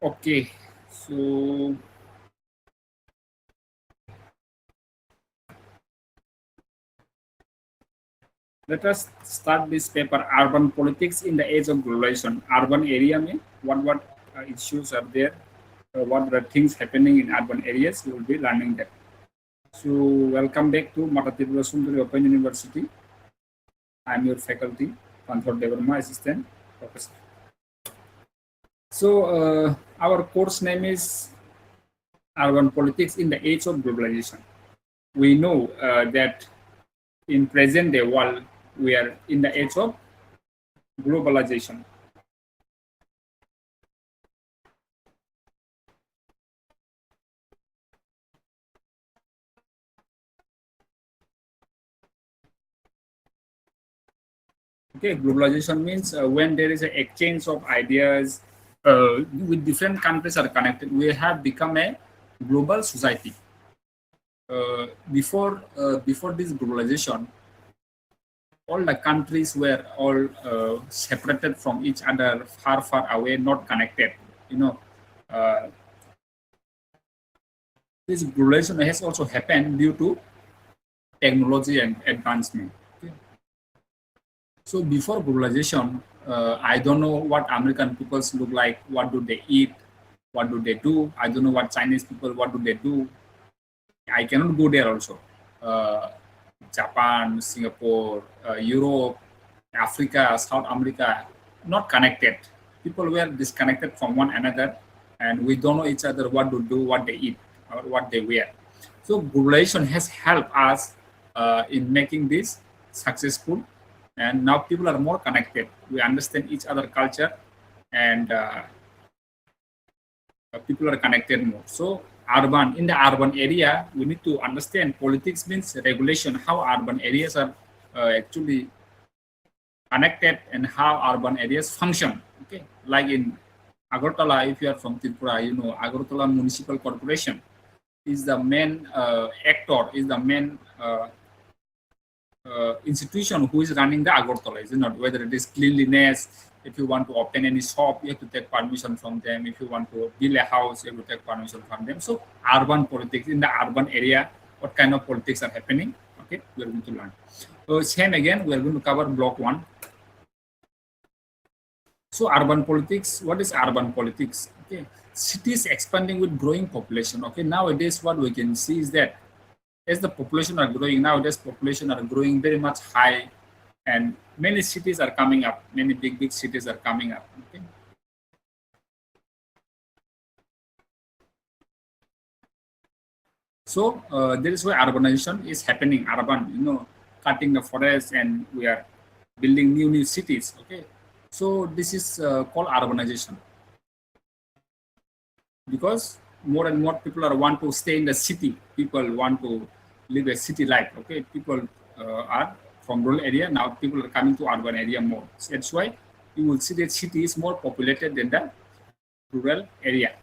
Okay, so let us start this paper, Urban Politics in the Age of Globalization. Urban area में what issues are there, what are things happening in urban areas, we will be learning that. So welcome back to Mata Tripura Sundari Open University. I am your faculty, Panthor Devarma, assistant professor. So our course name is Urban Politics in the Age of Globalization. We know that in present day world, we are in the age of globalization. Okay, globalization means when there is an exchange of ideas with different countries are connected, we have become a global society. Before this globalization, all the countries were all separated from each other, far away, not connected. You know, uh, this globalization has also happened due to technology and advancement. Okay. So before globalization, I don't know what American people look like, what do they eat, what do they do. I don't know what Chinese people, what do they do. I cannot go there also. Uh, Japan, Singapore, Europe, Africa, South America, not connected. People were disconnected from one another, and we don't know each other what to do, what they eat, or what they wear. So globalization has helped us in making this successful, and now people are more connected. We understand each other culture, and people are connected more. So urban in the urban area, we need to understand politics means regulation, how urban areas are actually connected and how urban areas function. Okay, like in Agartala, if you are from Tripura, you know Agartala Municipal Corporation is the main actor, is the main institution who is running the Agartala, is it not? Whether it is cleanliness, if you want to obtain any shop, you have to take permission from them. If you want to build a house, you have to take permission from them. So urban politics in the urban area, what kind of politics are happening? Okay, we are going to learn. So same again, we are going to cover block one. So urban politics, what is urban politics? Okay, cities expanding with growing population. Okay, nowadays what we can see is that as the population are growing nowadays, population are growing very much high, and many cities are coming up. Many big cities are coming up. Okay. So there is where urbanization is happening. Urban, cutting the forest, and we are building new cities. Okay. So this is called urbanization because more and more people are want to stay in the city. People want to live a city life. Okay, people are from rural area now. People are coming to urban area more. So that's why you will see that city is more populated than the rural area.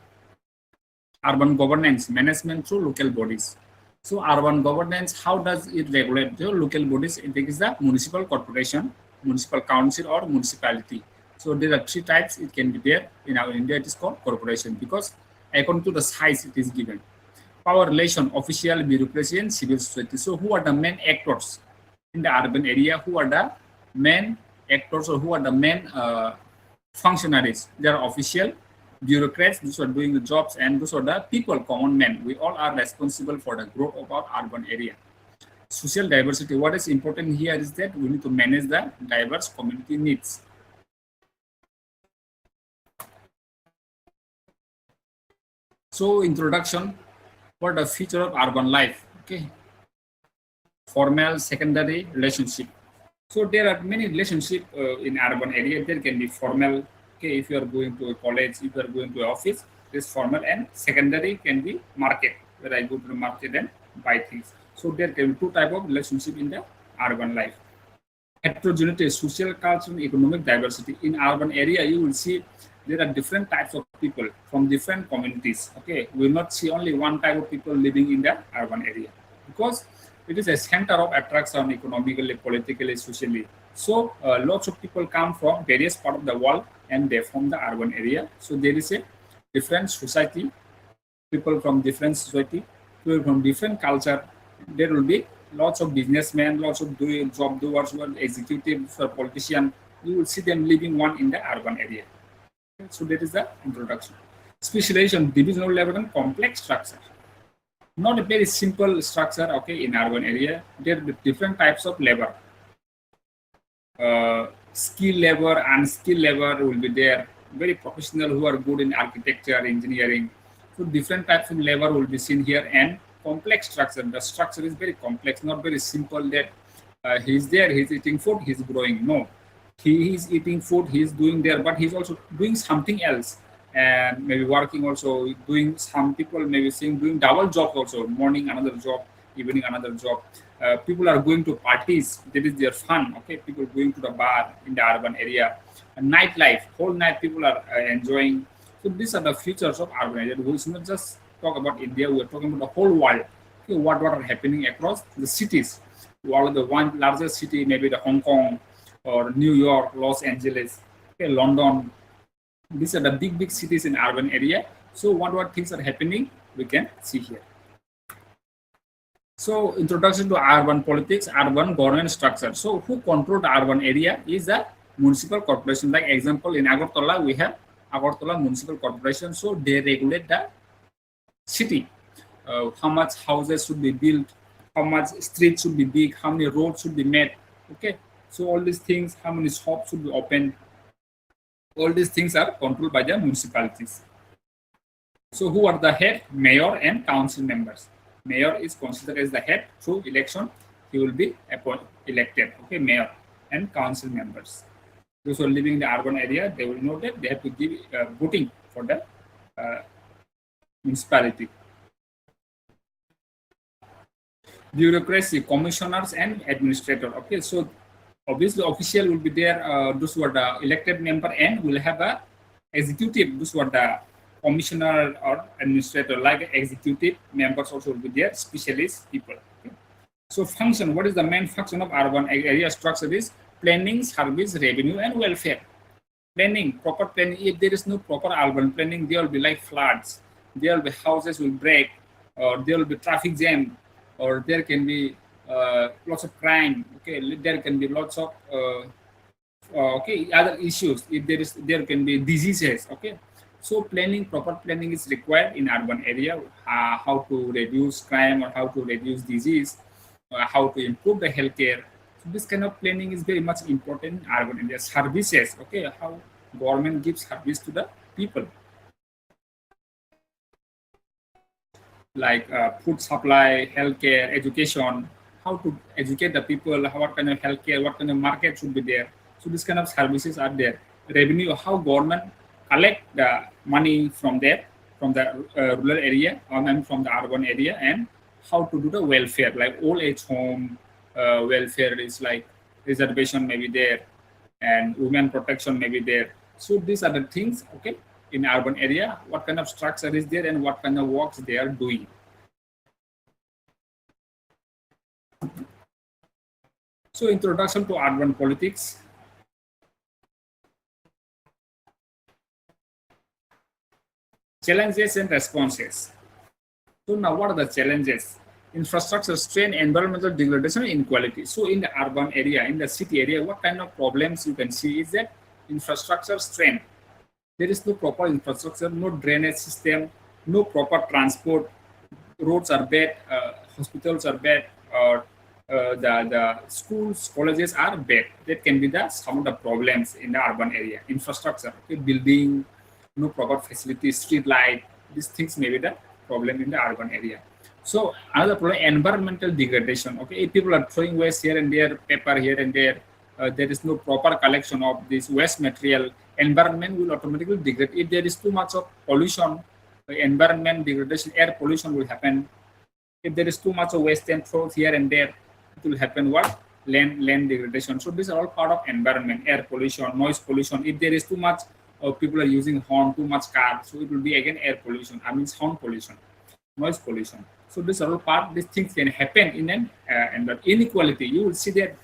Urban governance management through local bodies. So urban governance, how does it regulate the local bodies? It is the municipal corporation, municipal council, or municipality. So there are three types. It can be there in our India. It is called corporation because according to the size it is given. Power relation, official, bureaucracy, and civil society. So who are the main actors in the urban area? Who are the main actors or who are the main functionaries? They are official, bureaucrats, those who are doing the jobs, and those are the people, common men. We all are responsible for the growth of our urban area. Social diversity. What is important here is that we need to manage the diverse community needs. So introduction, what the feature of urban life? Okay, formal, secondary relationship. So there are many relationship in urban area. There can be formal. Okay, if you are going to a college, if you are going to an office, this formal, and secondary can be market, where I go to the market and buy things. So there can be two type of relationship in the urban life. Heterogeneity, social, cultural, and economic diversity. In urban area, you will see there are different types of people from different communities. Okay, we will not see only one type of people living in the urban area because it is a center of attraction economically, politically, socially. So lots of people come from various parts of the world and they form the urban area. So there different society, people from different society, people from different culture. There will be lots of businessmen, lots of job doers, executives or politicians. You will see them living one in the urban area. So that is the introduction. Specialization, divisional level and complex structure. Not a very simple structure, okay, in urban area. There are different types of labor. Skill labor, unskilled labor will be there. Very professional who are good in architecture, engineering. So different types of labor will be seen here, and complex structure. The structure is very complex, not very simple that he's there, he's eating food, he's growing. No, he is eating food, he's doing there, but he's also doing something else, and maybe working also, doing, some people maybe saying doing double jobs also, morning another job, evening another job. People are going to parties, that is their fun, okay, people going to the bar in the urban area, and nightlife, whole night people are enjoying. So these are the futures of urban area. We should not just talk about India, we are talking about the whole world. Okay, what are happening across the cities. One of the one largest city, maybe the Hong Kong or New York, Los Angeles, okay, London. These are the big cities in urban area. So what things are happening, we can see here. So introduction to urban politics, urban governance structure. So who control the urban area is the municipal corporation. Like example, in Agartala, we have Agartala Municipal Corporation. So they regulate the city. How much houses should be built, how much streets should be big, how many roads should be made. Okay. So all these things, how many shops should be opened. All these things are controlled by the municipalities. So who are the head? Mayor and council members. Mayor is considered as the head through election. He will be elected. Okay, mayor and council members. Those who are living in the urban area, they will know that they have to give voting for the municipality. Bureaucracy, commissioners and administrator. Okay, so obviously official will be there. Those who are the elected member, and will have a executive. Those who are the commissioner or administrator, like executive members also will be there, specialist people. Okay. So function, what is the main function of urban area structure is planning, service, revenue, and welfare. Planning, proper planning. If there is no proper urban planning, there will be like floods, there will be houses will break, or there will be traffic jam, or there can be lots of crime. Okay, there can be lots of other issues. If there can be diseases. Okay. So planning, proper planning is required in urban area. How to reduce crime or how to reduce disease, how to improve the healthcare. So this kind of planning is very much important in urban area. Services, okay, how government gives service to the people, like food supply, healthcare, education. How to educate the people? What kind of healthcare? What kind of market should be there? So this kind of services are there. Revenue, how government collect the money from there, from the rural area and from the urban area, and how to do the welfare, like old age home welfare is like reservation maybe there, and women protection maybe there. So these are the things, okay, in urban area, what kind of structure is there and what kind of works they are doing. So introduction to urban politics. Challenges and responses. So now what are the challenges? Infrastructure strain, environmental degradation, inequality. So in the urban area, in the city area, what kind of problems you can see is that infrastructure strain. There is no proper infrastructure, no drainage system, no proper transport. Roads are bad, hospitals are bad, or the schools, colleges are bad. That can be some of the problems in the urban area. Infrastructure, okay, building, no proper facilities, street light, these things may be the problem in the urban area. So another problem, environmental degradation. Okay, if people are throwing waste here and there, paper here and there, there is no proper collection of this waste material, environment will automatically degrade. If there is too much of pollution, environment degradation, air pollution will happen. If there is too much of waste and throws here and there, it will happen what? Land degradation. So these are all part of environment, air pollution, noise pollution. If there is too much people are using horn, too much car, so it will be again air pollution. I mean sound pollution, noise pollution. So these are all part. These things can happen in an and the inequality. You will see that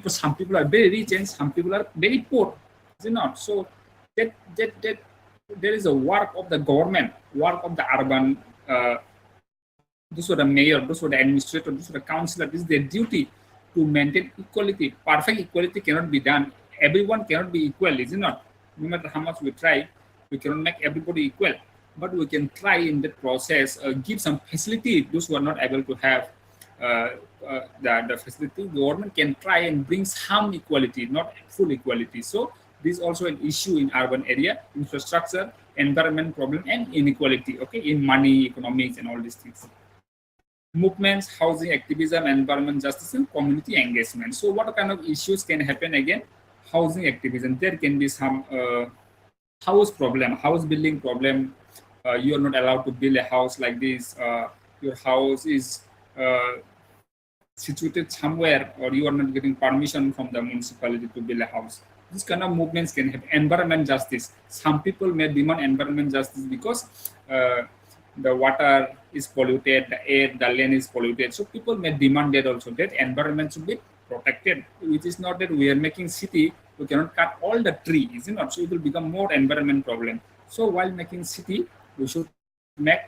some people are very rich and some people are very poor. Is it not? So that There is a work of the government, work of the urban, those were the mayor, those were the administrator, those were the councillor. This is their duty to maintain equality. Perfect equality cannot be done. Everyone cannot be equal, is it not? No matter how much we try, we cannot make everybody equal. But we can try in that process, give some facility those who are not able to have the facility. The government can try and bring some equality, not full equality. So this is also an issue in urban area: infrastructure, environment problem, and inequality. Okay, in money, economics, and all these things. Movements, housing activism, environment justice, and community engagement. So what kind of issues can happen again? Housing activism. There can be some house problem, house building problem. You are not allowed to build a house like this. Your house is situated somewhere, or you are not getting permission from the municipality to build a house. This kind of movements can have environment justice. Some people may demand environment justice because the water is polluted, the air, the land is polluted. So people may demand that also, that environment should be protected, which is not that we are making city, we cannot cut all the tree, is it not? So it will become more environment problem. So while making city, we should make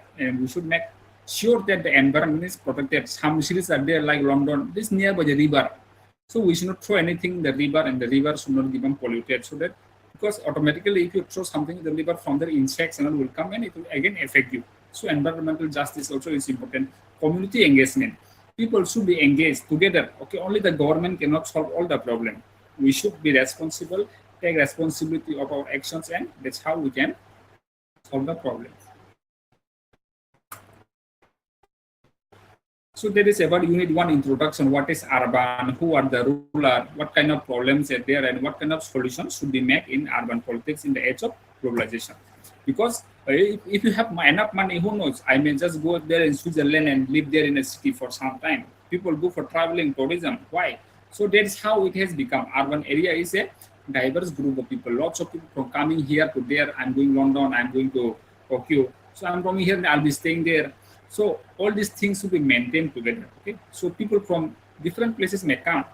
sure that the environment is protected. Some cities are there like London, this nearby the river. So we should not throw anything in the river, and the river should not become polluted. So that, because automatically if you throw something in the river, from the insects and all will come and it will again affect you. So environmental justice also is important. Community engagement. People should be engaged together. Okay, only the government cannot solve all the problem. We should be responsible, take responsibility of our actions, and that's how we can solve the problem. So that is about unit 1 introduction. What is urban? Who are the ruler? What kind of problems are there, and what kind of solutions should be made in urban politics in the age of globalization? Because if you have enough money, who knows? I may just go there in Switzerland and live there in a city for some time. People go for traveling, tourism. Why? So that's how it has become. Urban area is a diverse group of people. Lots of people from coming here to there. I'm going London. I'm going to Tokyo. So I'm coming here and I'll be staying there. So all these things should be maintained together. Okay. So people from different places may come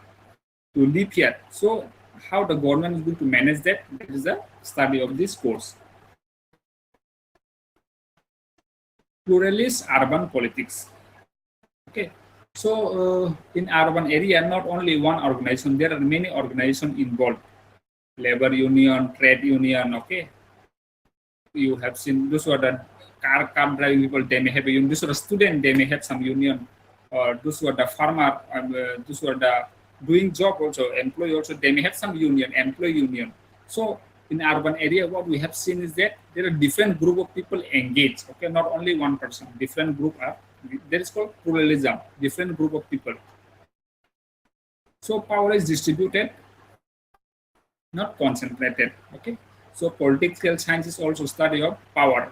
to live here. So how the government is going to manage that? That is the study of this course. Pluralist urban politics. Okay. So in urban area, not only one organization, there are many organizations involved. Labor union, trade union. Okay. You have seen those who are the car driving people, they may have a union. Those who are student, they may have some union. Those who are the farmer, those who are the doing job also, employee also, they may have some union, employee union. So in urban area, what we have seen is that there are different group of people engaged. Okay, not only one person, different group are. That is called pluralism. Different group of people. So power is distributed, not concentrated. Okay. So political science is also study of power.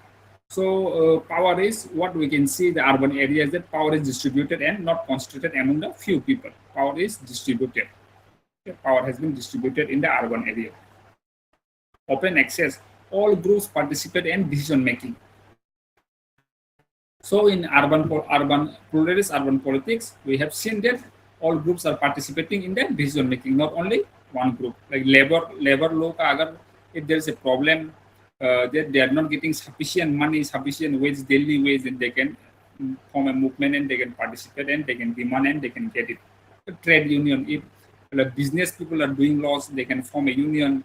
So power is what we can see the urban areas, that power is distributed and not concentrated among the few people. Power is distributed. Okay. Power has been distributed in the urban area. Open access. All groups participate in decision making. So in pluralist urban politics, we have seen that all groups are participating in the decision making, not only one group. Like labor law ka agar if there is a problem, that they are not getting sufficient money, sufficient wage, daily wage, and they can form a movement and they can participate and they can demand and they can get it. A trade union, if the business people are doing loss, they can form a union.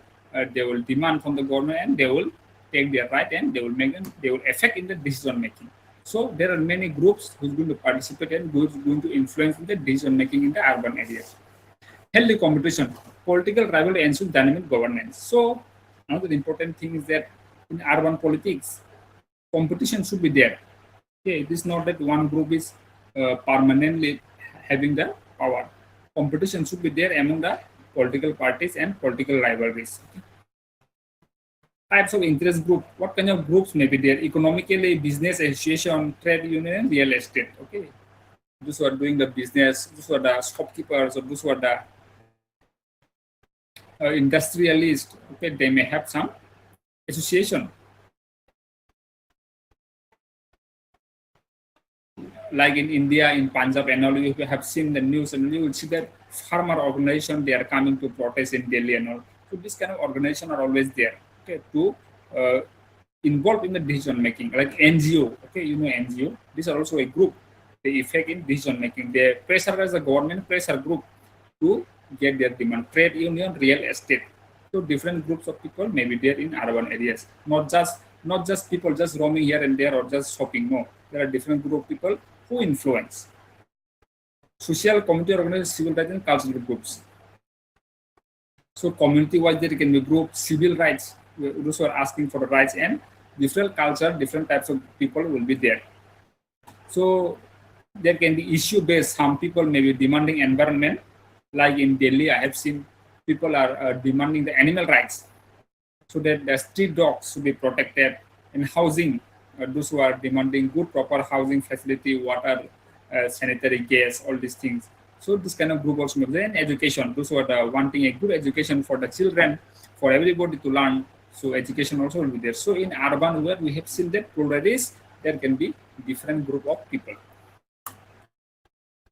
They will demand from the government and they will take their right and they will make them. They will affect in the decision making. So there are many groups who are going to participate and who is going to influence the decision making in the urban areas. Healthy competition, political rivalry ensures dynamic governance. So another important thing is that in urban politics, competition should be there. Okay, it is not that one group is permanently having the power. Competition should be there among the political parties and political rivalries. Types of interest group. What kind of groups may be there? Economically, business association, trade union, and real estate. Okay, those who are doing the business, those who are the shopkeepers, or those who are the industrialists. Okay, they may have some association. Like in India, in Punjab, and all, you have seen the news, and you will see that farmer organization, they are coming to protest in Delhi and all. So this kind of organization are always there. Okay, to involved in the decision making, like NGO. Okay, you know NGO. These are also a group. They effect in decision making. They pressurize the government, pressure group to get their demand. Trade union, real estate. So different groups of people may be there in urban areas. Not just people just roaming here and there or just shopping. No, there are different group of people who influence. Social community organized civil rights and cultural groups. So community-wise, there can be groups, civil rights, those who are asking for the rights, and different culture, different types of people will be there. So there can be issue-based. Some people may be demanding environment, like in Delhi, I have seen people are demanding the animal rights, so that the street dogs should be protected, and housing, those who are demanding good proper housing facility, water, sanitary gas, all these things. So this kind of group also may be there. And education, those who are wanting a good education for the children, for everybody to learn. So education also will be there. So in urban where we have seen that pluralities, there can be different group of people.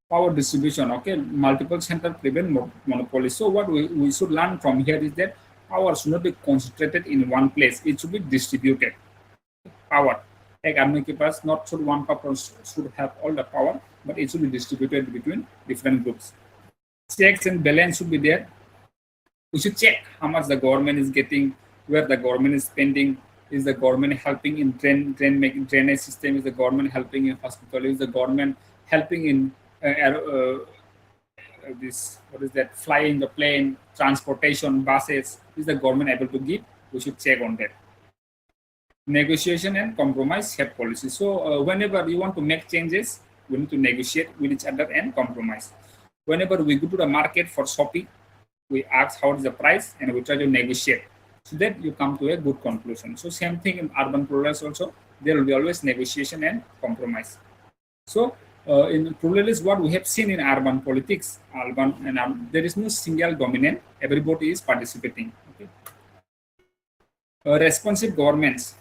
Power distribution, okay, multiple center prevent monopoly. So what we should learn from here is that power should not be concentrated in one place. It should be distributed. Power, like army keepers, not should one person should have all the power, but it should be distributed between different groups. Checks and balance should be there. We should check how much the government is getting, where the government is spending. Is the government helping in drainage system? Is the government helping in hospital? Is the government helping in this, what is that, flying the plane, transportation, buses? Is the government able to give? We should check on that. Negotiation and compromise head policy. So whenever you want to make changes, we need to negotiate with each other and compromise. Whenever we go to the market for shopping, we ask how is the price and we try to negotiate, so that you come to a good conclusion. So same thing in urban pluralism also, there will be always negotiation and compromise. So in pluralism, what we have seen in urban politics, there is no single dominant, everybody is participating. Okay. Responsive governments.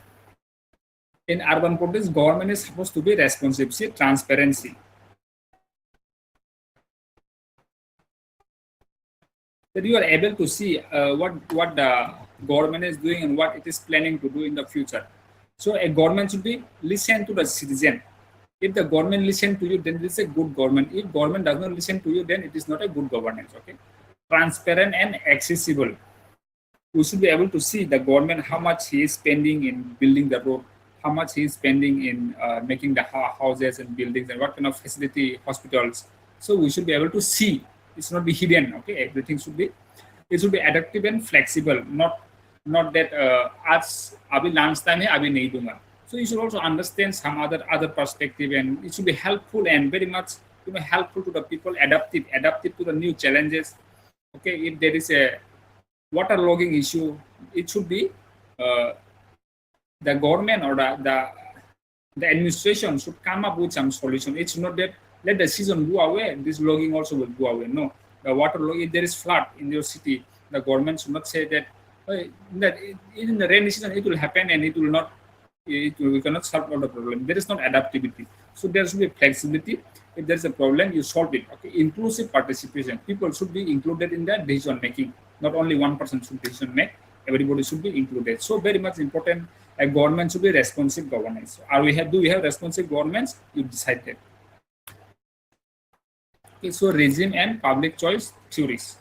In urban politics, government is supposed to be responsive, see, transparency. That you are able to see what the government is doing and what it is planning to do in the future. So a government should be listen to the citizen. If the government listen to you, then it is a good government. If government does not listen to you, then it is not a good governance. Okay, transparent and accessible. We should be able to see the government how much he is spending in building the road, how much he is spending in making the houses and buildings, and what kind of facility, hospitals. So we should be able to see. It should not be hidden. Okay, everything should be. It should be adaptive and flexible. Not that as abhi lunch time hai abhi nahi dunga. So you should also understand some other perspective, and it should be helpful and very much helpful to the people, adaptive to the new challenges. Okay, if there is a water logging issue, it should be the government or the administration should come up with some solution. It's not that let the season go away, this logging also will go away. No, the water logging, if there is flood in your city, the government should not say that in the rainy season it will happen and it will not. We cannot solve all the problem. There is not adaptability. So there should be flexibility. If there is a problem, you solve it. Okay, inclusive participation. People should be included in the decision making. Not only one person should decision make. Everybody should be included. So very much important. A government should be responsive governance. Do we have responsive governments? You decide that. Okay, so regime and public choice theories.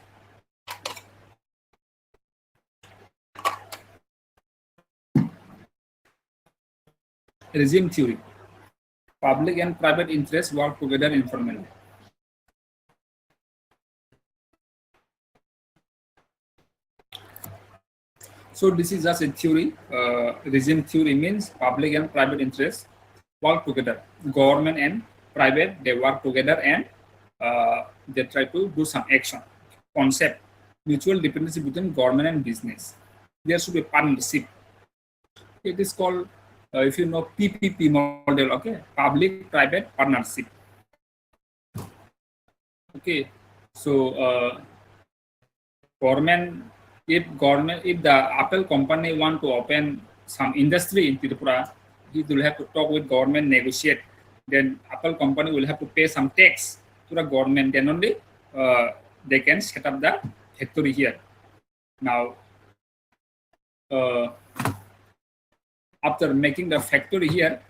Regime theory. Public and private interests work together informally. So this is just a theory. Regime theory means public and private interests work together. Government and private, they work together and they try to do some action. Concept, mutual dependency between government and business. There should be partnership. It is called, if you know, PPP model, okay, public-private partnership. Okay, so if the Apple company want to open some industry in Tripura, it will have to talk with government, negotiate. Then Apple company will have to pay some tax to the government. Then only they can set up the factory here. Now, After making the factory here,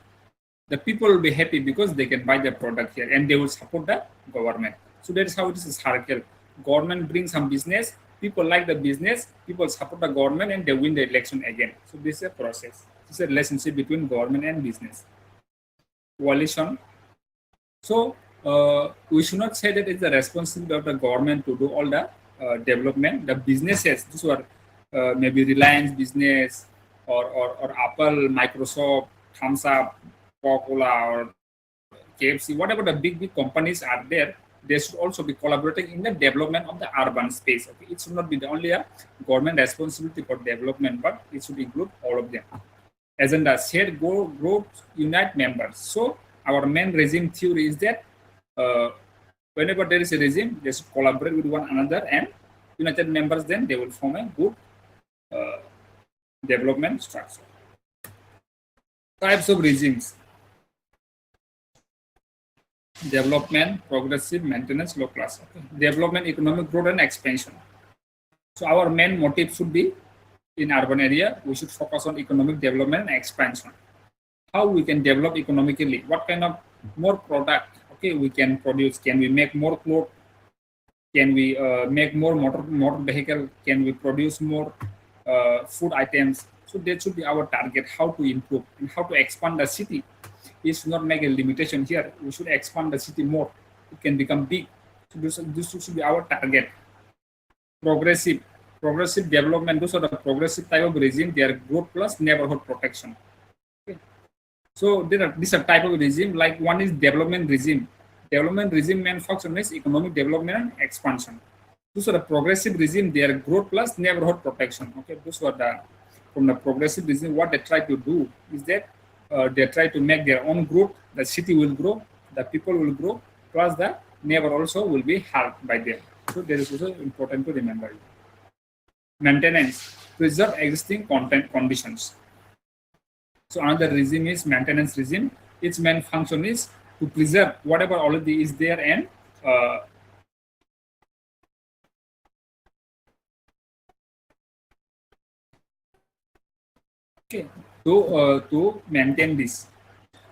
the people will be happy because they can buy the product here and they will support the government. So that is how it is a circle. Government brings some business, people like the business, people support the government and they win the election again. So this is a process. This is a relationship between government and business. Coalition. So we should not say that it's the responsibility of the government to do all the development. The businesses, these were maybe Reliance business or Apple, Microsoft, Thumbs Up, Coca-Cola, or KFC, whatever the big companies are there, they should also be collaborating in the development of the urban space. Okay, it should not be the only a government responsibility for development, but it should include all of them. Agenda: share growth, unite members. So our main regime theory is that whenever there is a regime, they should collaborate with one another and united members. Then they will form a good development structure. Types of regimes: development, progressive, maintenance, low class. Okay. Development, economic growth, and expansion. So our main motive should be in urban area, we should focus on economic development and expansion. How we can develop economically? What kind of more product? Okay, we can produce. Can we make more clothes? Can we make more motor vehicle? Can we produce more food items? So that should be our target. How to improve and how to expand the city. It should not make a limitation here. We should expand the city more. It can become big. So this should be our target. Progressive development. Those are the progressive type of regime. They are growth plus neighborhood protection. Okay. So these are type of regime. Like one is development regime. Development regime main function is economic development and expansion. Those are the progressive regime. They are growth plus neighborhood protection. Okay. Those are the from the progressive regime. What they try to do is that they try to make their own growth. The city will grow. The people will grow. Plus the neighbor also will be helped by them. So that is also important to remember. Maintenance: preserve existing conditions. So another regime is maintenance regime. Its main function is to preserve whatever already is there and to maintain this.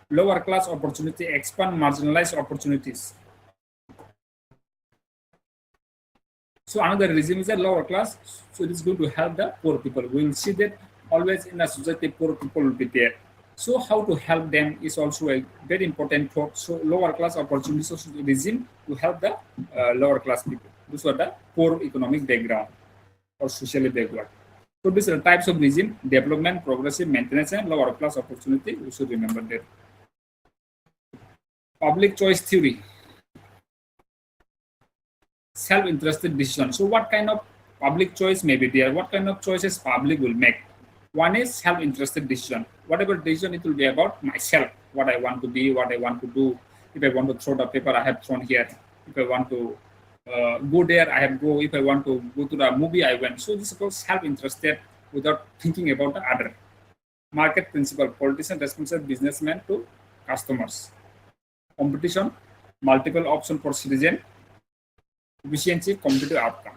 Lower class opportunity: expand marginalized opportunities. So another regime is a lower class. So it is going to help the poor people. We will see that always in a society, poor people will be there. So how to help them is also a very important thought. So lower class opportunities regime to help the lower class people. These are the poor economic background or socially backward. So these are the types of regime: development, progressive, maintenance, and lower class opportunity. We should remember that. Public choice theory. Self-interested decision. So what kind of public choice may be there? What kind of choices public will make? One is self-interested decision. Whatever decision, it will be about myself, what I want to be, what I want to do. If I want to throw the paper, I have thrown here. If I want to go there, I have go. If I want to go to the movie, I went. So this is called self-interested without thinking about the other. Market principle: politician responsible businessman to customers. Competition: multiple option for citizen. Efficiency: competitive outcome.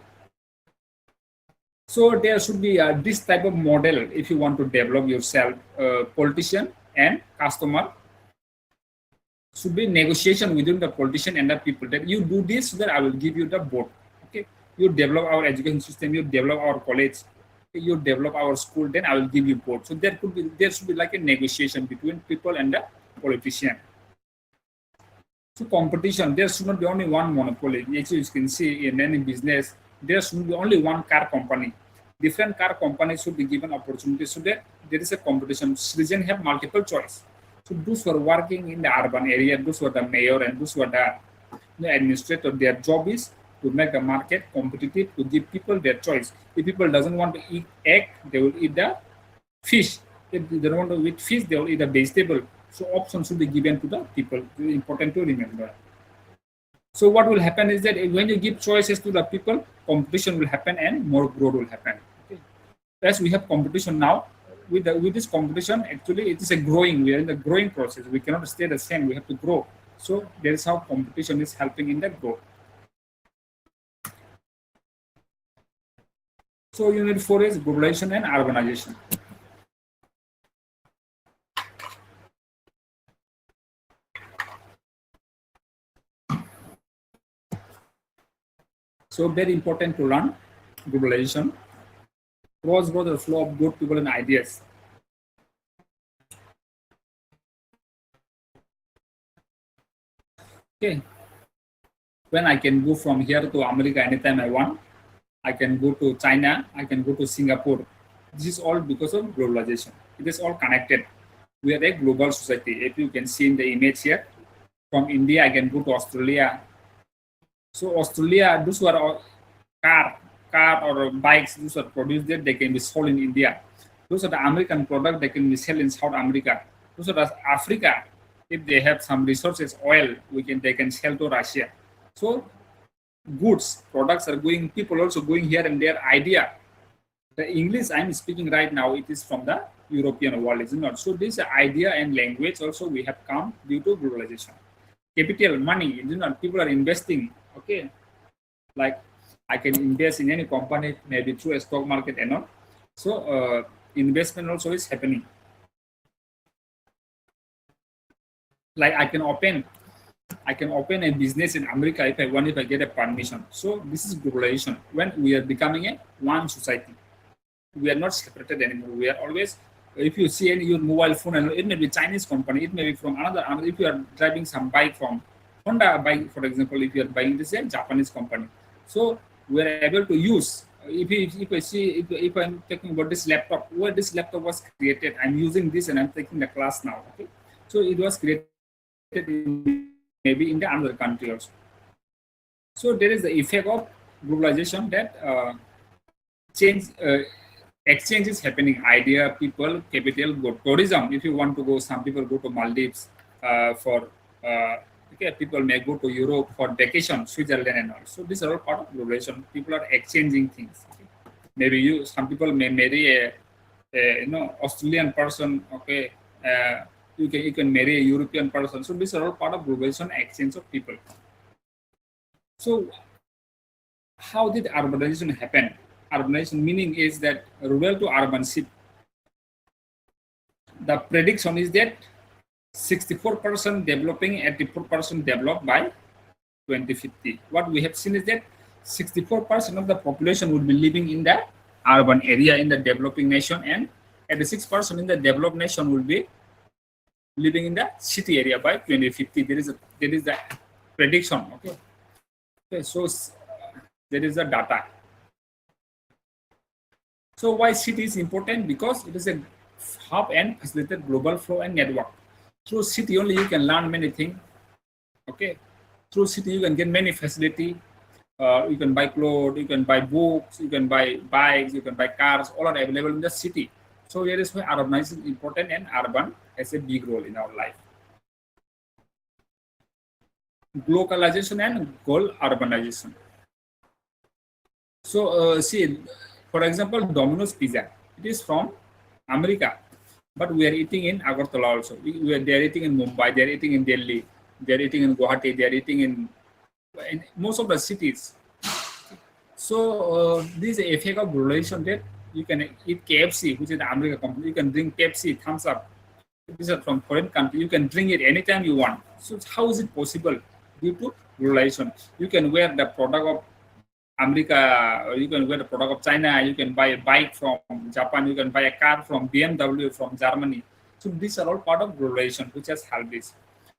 So there should be this type of model if you want to develop yourself. Politician and customer should be negotiation within the politician and the people, that you do this so that I will give you the vote. Okay, you develop our education system, you develop our college, you develop our school, then I will give you vote. So there should be like a negotiation between people and the politician. So competition, there should not be only one monopoly. Actually, you can see in any business, there should be only one car company. Different car companies should be given opportunities so that there is a competition. Citizens have multiple choice. So those who are working in the urban area, those who are the mayor and those who are the administrator, their job is to make the market competitive, to give people their choice. If people doesn't want to eat egg, they will eat the fish. If they don't want to eat fish, they will eat a vegetable. So options should be given to the people. Very important to remember. So what will happen is that when you give choices to the people, competition will happen and more growth will happen. Okay. As we have competition now, with this competition, actually it is a growing. We are in the growing process. We cannot stay the same. We have to grow. So that is how competition is helping in the growth. So unit 4 is globalization and urbanization. So very important to learn globalization, cross-border flow of good people and ideas. Okay, when I can go from here to America anytime I want, I can go to China, I can go to Singapore. This is all because of globalization. It is all connected. We are a global society. If you can see in the image here, from India, I can go to Australia. So Australia, those who are car, car or bikes, those are produced there, they can be sold in India. Those are the American product, they can be sold in South America. Those are the Africa. If they have some resources, oil, they can sell to Russia. So goods, products are going, people also going here and there. Idea. The English I'm speaking right now, it is from the European world, is it not? So this idea and language also we have come due to globalization. Capital, money, you know, people are investing. Okay, like I can invest in any company, maybe through a stock market and all. So investment also is happening. Like I can open a business in America if I want, if I get a permission. So this is globalization. When we are becoming a one society, we are not separated anymore. We are always, if you see any your mobile phone, and it may be Chinese company, it may be from another. If you are driving some bike from Honda bike, for example, if you are buying this a Japanese company, so we are able to use. If I see, if I'm talking about this laptop, where this laptop was created, I'm using this and I'm taking the class now. Okay, so it was created maybe in the another country also. So there is the effect of globalization that change exchange is happening. Idea, people, capital, go tourism. If you want to go, some people go to Maldives for okay, people may go to Europe for vacation, Switzerland and all. So these are all part of globalization. People are exchanging things. Okay? Maybe some people may marry a Australian person. Okay, you can marry a European person. So these are all part of globalization, exchange of people. So how did urbanization happen? Urbanization meaning is that rural to urban shift. The prediction is that 64% developing, 84% developed by 2050. What we have seen is that 64% of the population will be living in the urban area in the developing nation, and 86% in the developed nation will be living in the city area by 2050. There is the prediction. Okay, so there is the data. So why city is important? Because it is a hub and facilitated global flow and network. Through city only you can learn many things. Okay, through city you can get many facility. You can buy clothes, you can buy books, you can buy bikes, you can buy cars. All are available in the city. So here is why urbanization is important, and urban has a big role in our life. Globalization and goal urbanization. So see, for example, Domino's Pizza. It is from America, but we are eating in Agartala also. They are eating in Mumbai, they are eating in Delhi, they are eating in Guwahati, they are eating in most of the cities. So this is the effect of globalization that you can eat KFC, which is the American company. You can drink Pepsi, Thumbs Up. These are from foreign country. You can drink it anytime you want. So how is it possible? Due to globalization. You can wear the product of America, or you can wear the product of China. You can buy a bike from Japan. You can buy a car from BMW from Germany. So these are all part of globalization, which has helped this.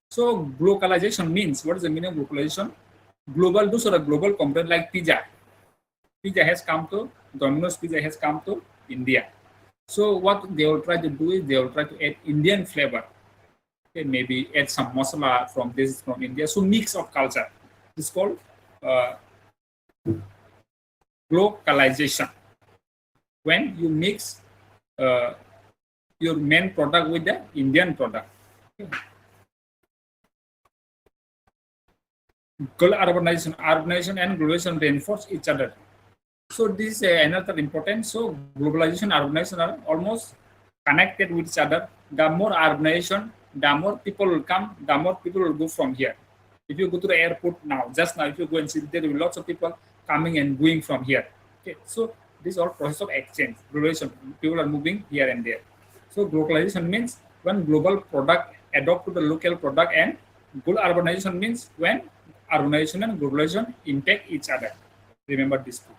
So globalization means, what is the meaning of globalization? Global, those are a global company like pizza. Pizza has come to, Domino's Pizza has come to India. So what they will try to do is they will try to add Indian flavor. Okay, maybe add some masala from this from India. So mix of culture. It's called globalization. When you mix your main product with the Indian product. Okay. Urbanization and globalization reinforce each other. So this is another important. So globalization, urbanization are almost connected with each other. The more urbanization, the more people will come, the more people will go from here. If you go to the airport now, just now, if you go and see, there will be lots of people coming and going from here. Okay, so this is all process of exchange, globalization. People are moving here and there. So globalization means when global product adopt to the local product, and global urbanization means when urbanization and globalization impact each other. Remember this too.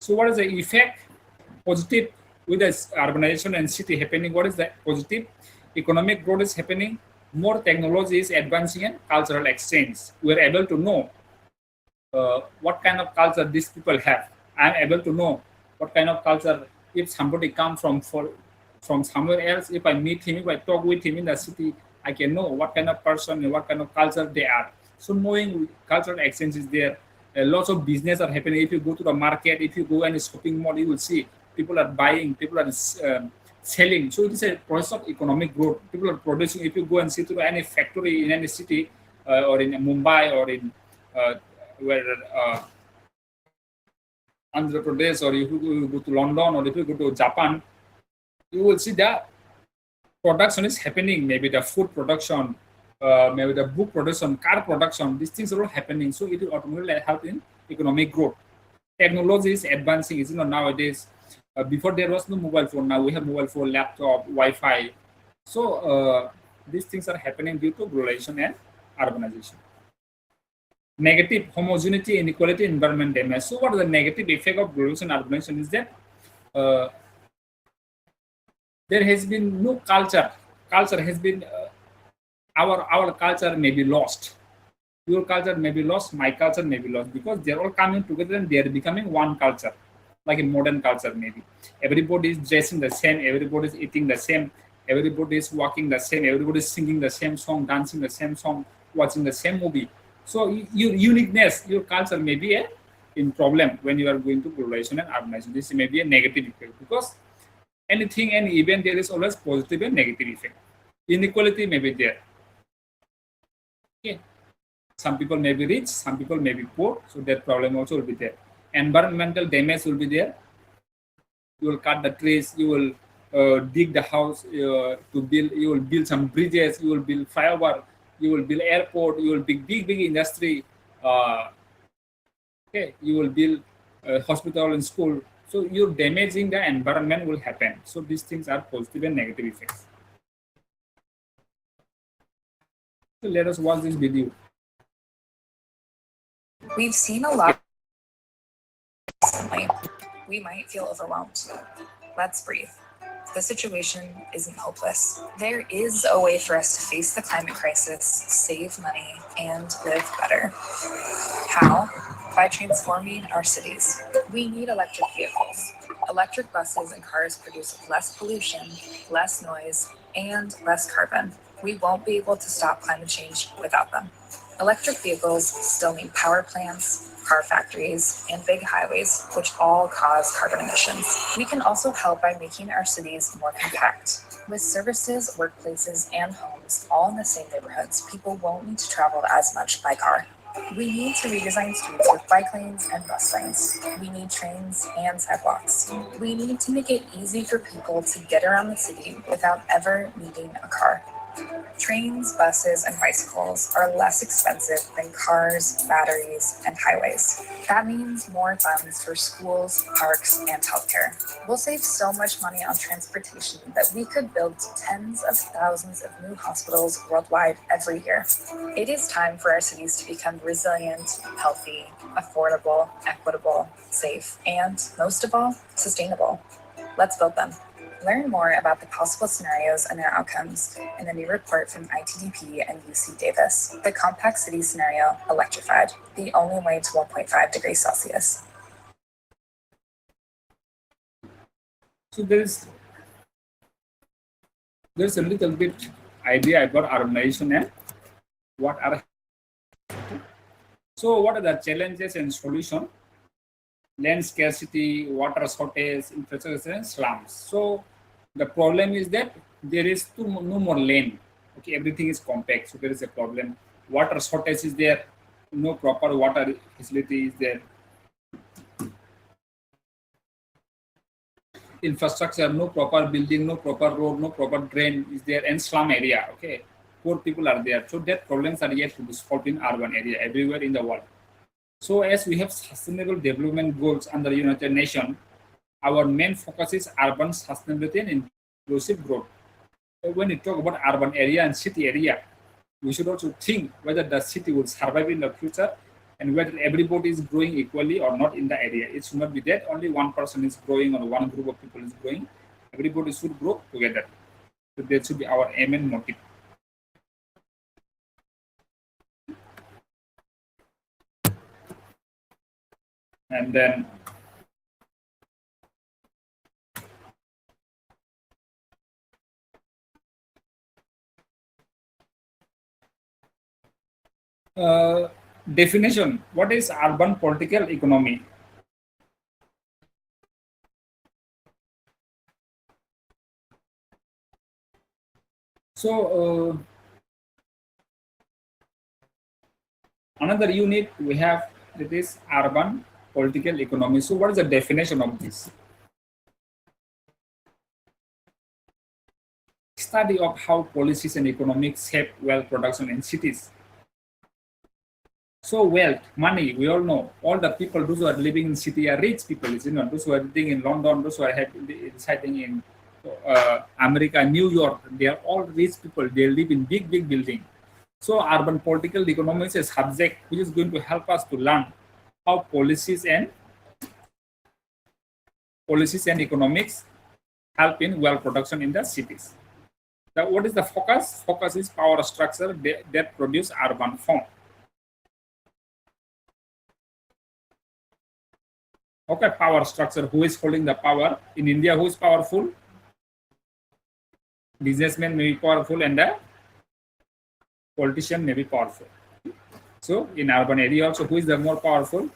So what is the effect? Positive with this urbanization and city happening. What is the positive? Economic growth is happening. More technology is advancing and cultural exchange. We are able to know what kind of culture these people have. I'm able to know what kind of culture if somebody come from somewhere else. If I meet him, if I talk with him in the city, I can know what kind of person and what kind of culture they are. So knowing cultural exchange is there. Lots of business are happening. If you go to the market, if you go any shopping mall, you will see people are buying, people are selling. So it is a process of economic growth. People are producing. If you go and see to any factory in any city or in Mumbai or in uh, where Andhra Pradesh, or if you go to London, or if you go to Japan, you will see that production is happening. Maybe the food production, maybe the book production, car production. These things are all happening. So it will automatically help in economic growth. Technology is advancing. You know, nowadays, before there was no mobile phone. Now we have mobile phone, laptop, Wi-Fi. So these things are happening due to globalization and urbanization. Negative homogeneity, inequality, environment damage. So what is the negative effect of globalization and urbanization is that there has been no culture. Culture has been our culture may be lost. Your culture may be lost. My culture may be lost because they're all coming together and they are becoming one culture, like a modern culture maybe. Everybody is dressing the same. Everybody is eating the same. Everybody is walking the same. Everybody is singing the same song, dancing the same song, watching the same movie. So your uniqueness, your culture may be in problem when you are going to globalization and urbanization. This may be a negative effect because anything, any event, there is always positive and negative effect. Inequality may be there. Okay. Some people may be rich, some people may be poor, so that problem also will be there. Environmental damage will be there. You will cut the trees, you will dig the house to build, you will build some bridges, you will build firework, you will build airport, you will build big industry. Okay, you will build hospital and school. So you're damaging the environment will happen. So these things are positive and negative effects. So let us watch this video. We've seen a lot recently. We might feel overwhelmed. Let's breathe. The situation isn't hopeless. There is a way for us to face the climate crisis, save money, and live better. How? By transforming our cities. We need electric vehicles. Electric buses and cars produce less pollution, less noise, and less carbon. We won't be able to stop climate change without them. Electric vehicles still need power plants, car factories, and big highways, which all cause carbon emissions. We can also help by making our cities more compact. With services, workplaces, and homes all in the same neighborhoods, people won't need to travel as much by car. We need to redesign streets with bike lanes and bus lanes. We need trains and sidewalks. We need to make it easy for people to get around the city without ever needing a car. Trains, buses, and bicycles are less expensive than cars, batteries, and highways. That means more funds for schools, parks, and healthcare. We'll save so much money on transportation that we could build tens of thousands of new hospitals worldwide every year. It is time for our cities to become resilient, healthy, affordable, equitable, safe, and most of all, sustainable. Let's build them. Learn more about the possible scenarios and their outcomes in the new report from ITDP and UC Davis, the Compact City Scenario Electrified, the only way to 1.5 degrees Celsius. So there's a little bit idea about urbanization and what are. So what are the challenges and solution? Land scarcity, water shortage, infrastructure, and slums. So the problem is that there is no more land. Okay, everything is compact, so there is a problem. Water shortage is there, no proper water facility is there. Infrastructure, no proper building, no proper road, no proper drain is there, and slum area. Okay, poor people are there. So that problems are yet to be solved in urban area everywhere in the world. So as we have sustainable development goals under United Nations, our main focus is urban sustainability and inclusive growth. When we talk about urban area and city area, we should also think whether the city will survive in the future and whether everybody is growing equally or not in the area. It should not be that only one person is growing or one group of people is growing. Everybody should grow together. So that should be our aim and motive. And then definition, what is urban political economy? So another unit we have, that is urban political economy. So what is the definition of this? Study of how policies and economics shape wealth production in cities. So wealth, money, we all know, all the people, those who are living in city are rich people, those who are living in London, those who are residing in America, New York, they are all rich people. They live in big buildings. So urban political economy is a subject which is going to help us to learn how policies and economics help in wealth production in the cities. What is the focus? Focus is power structure that produce urban form. Okay, power structure. Who is holding the power? In India, who is powerful? Businessman may be powerful and the politician may be powerful. So in urban area also, who is the more powerful?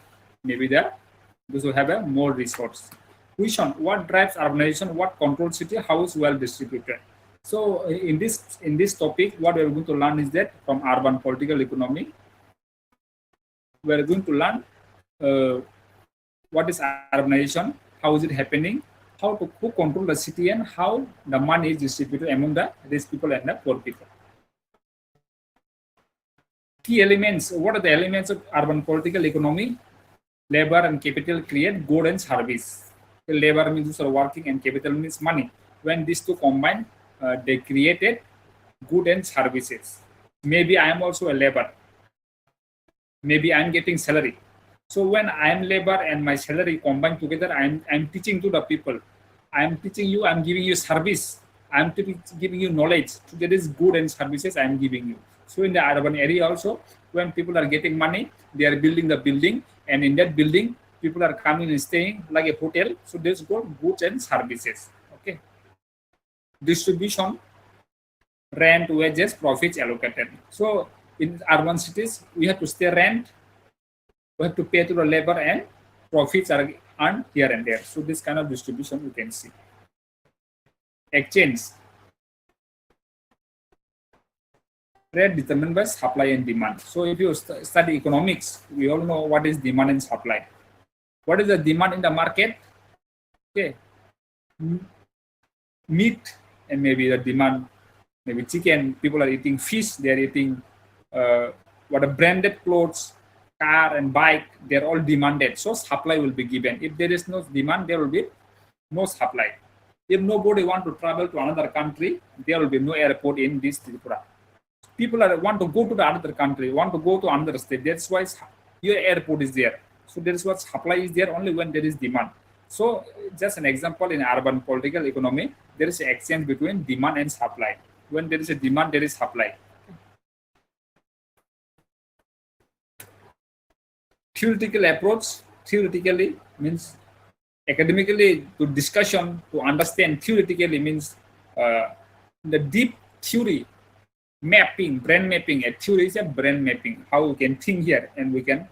Maybe those who have a more resource. Question: what drives urbanization? What controls city? How is well distributed? So in this topic, what we are going to learn is that from urban political economy, we are going to learn what is urbanization, how is it happening, who control the city, and how the money is distributed among the rich people and the poor people. Key elements. What are the elements of urban political economy? Labor and capital create good and service. Labor means working and capital means money. When these two combine, they created good and services. Maybe I am also a labor. Maybe I am getting salary. So when I am labor and my salary combined together, I am teaching to the people. I am teaching you, I am giving you service. I am giving you knowledge. So that is good and services I am giving you. So in the urban area also, when people are getting money, they are building the building, and in that building, people are coming and staying like a hotel. So there's goods and services. Okay. Distribution, rent, wages, profits allocated. So in urban cities, we have to stay rent, we have to pay to the labor, and profits are earned here and there. So this kind of distribution you can see. Exchange. Rate determined by supply and demand. So if you study economics, we all know what is demand and supply. What is the demand in the market? Okay. Meat, and maybe the demand, maybe chicken. People are eating fish. They are eating branded clothes, car and bike. They are all demanded. So supply will be given. If there is no demand, there will be no supply. If nobody want to travel to another country, there will be no airport in this Tripura. People want to go to the another country, want to go to another state. That's why your airport is there. So that is what supply is there only when there is demand. So just an example, in urban political economy, there is an exchange between demand and supply. When there is a demand, there is supply. Theoretical approach, theoretically means academically to discussion, to understand. Theoretically means the deep theory, mapping, brain mapping. A theory is a brain mapping, how we can think here and we can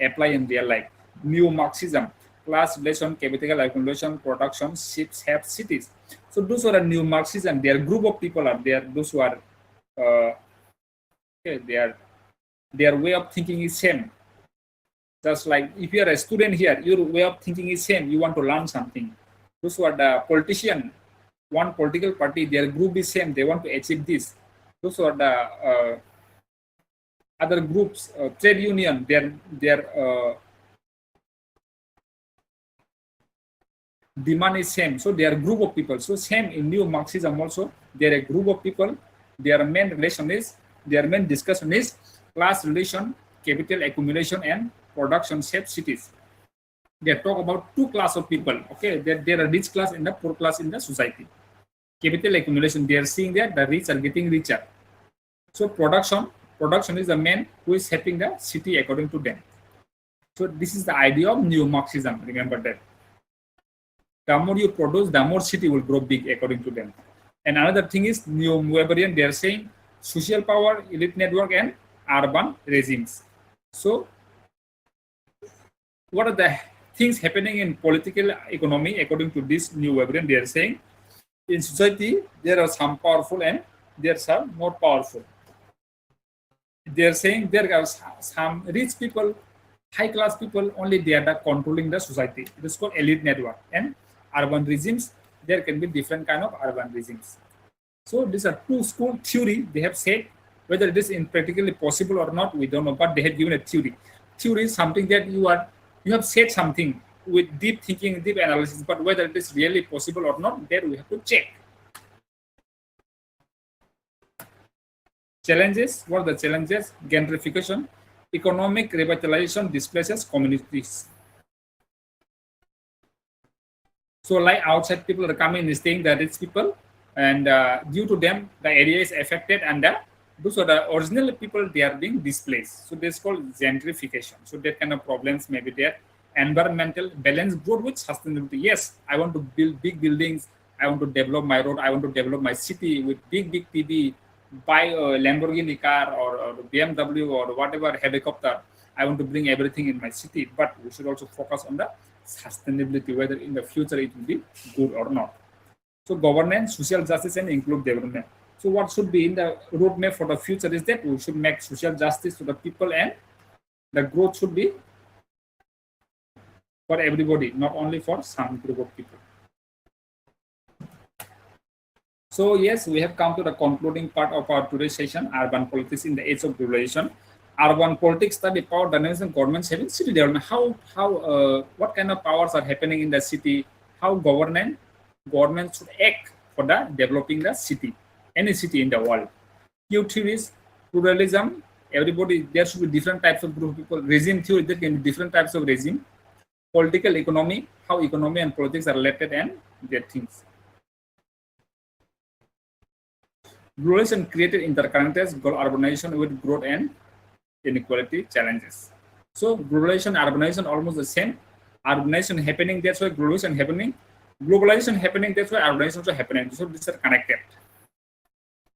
apply in real life. New Marxism, class relation, capital accumulation, production, ships have cities. So those who are new Marxism, their group of people are there. Those who are their way of thinking is same. Just like if you are a student here, your way of thinking is same. You want to learn something. Those who are the politician, one political party, their group is same. They want to achieve this. Those who are the other groups, trade union, their demand is same. So they are a group of people. So same in new Marxism also, they are a group of people. Their main discussion is class relation, capital accumulation and production shape cities. They talk about two class of people. Okay, there are rich class and the poor class in the society. Capital accumulation, they are seeing that the rich are getting richer. So production is the man who is shaping the city according to them. So this is the idea of neo-Marxism. Remember that. The more you produce, the more city will grow big according to them. And another thing is neo-Weberian, they are saying social power, elite network, and urban regimes. So what are the things happening in political economy according to this new Weberian? They are saying in society there are some powerful and there are some more powerful. They are saying there are some rich people, high class people, only they are controlling the society. It is called elite network. And urban regimes, there can be different kind of urban regimes. So these are two school theory. They have said whether it is in practically possible or not, we don't know, but they have given a theory. Theory is something that you have said something with deep thinking, deep analysis, but whether it is really possible or not, there we have to check. Challenges, what are the challenges? Gentrification, economic revitalization displaces communities. So like outside people are coming and staying, the rich people, and due to them, the area is affected, and those are the original people, they are being displaced. So this is called gentrification. So that kind of problems may be there. Environmental balance growth with sustainability. Yes, I want to build big buildings. I want to develop my road. I want to develop my city with big TV, buy a Lamborghini car or BMW or whatever helicopter. I want to bring everything in my city, but we should also focus on the sustainability, whether in the future it will be good or not. So governance, social justice, and include development. So what should be in the roadmap for the future is that we should make social justice to the people, and the growth should be for everybody, not only for some group of people. So yes, we have come to the concluding part of our today's session, urban politics in the age of globalization. Urban politics study power dynamics and governments having city development. What kind of powers are happening in the city? How government should act for the developing the city, any city in the world. Q theories, pluralism. Everybody, there should be different types of group of people. Regime theory, there can be different types of regime. Political economy, how economy and politics are related, and their things. Globalization created interconnectedness, urbanization with growth and inequality challenges. So globalization, urbanization almost the same. Urbanization happening, that's why globalization happening. Globalization happening, that's why urbanization also happening. So these are connected.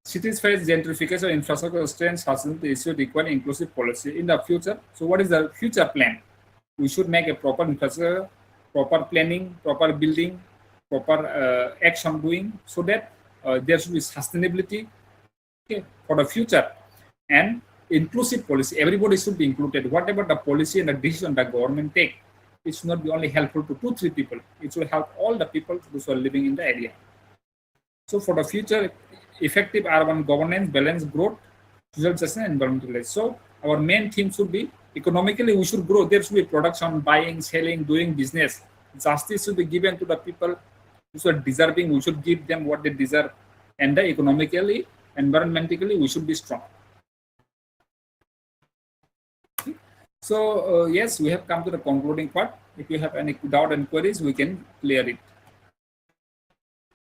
Cities face gentrification, infrastructure strains, sustainability issue require inclusive policy in the future. So what is the future plan? We should make a proper infrastructure, proper planning, proper building, proper action doing, so that there should be sustainability, okay, for the future, and inclusive policy. Everybody should be included. Whatever the policy and the decision the government take, it should not be only helpful to 2-3 people. It should help all the people who are living in the area. So for the future, effective urban governance, balanced growth, social justice, and environmental. So our main theme should be economically we should grow. There should be production, buying, selling, doing business. Justice should be given to the people who are deserving. We should give them what they deserve. And economically, environmentally, we should be strong. So yes, we have come to the concluding part. If you have any doubt and queries, we can clear it.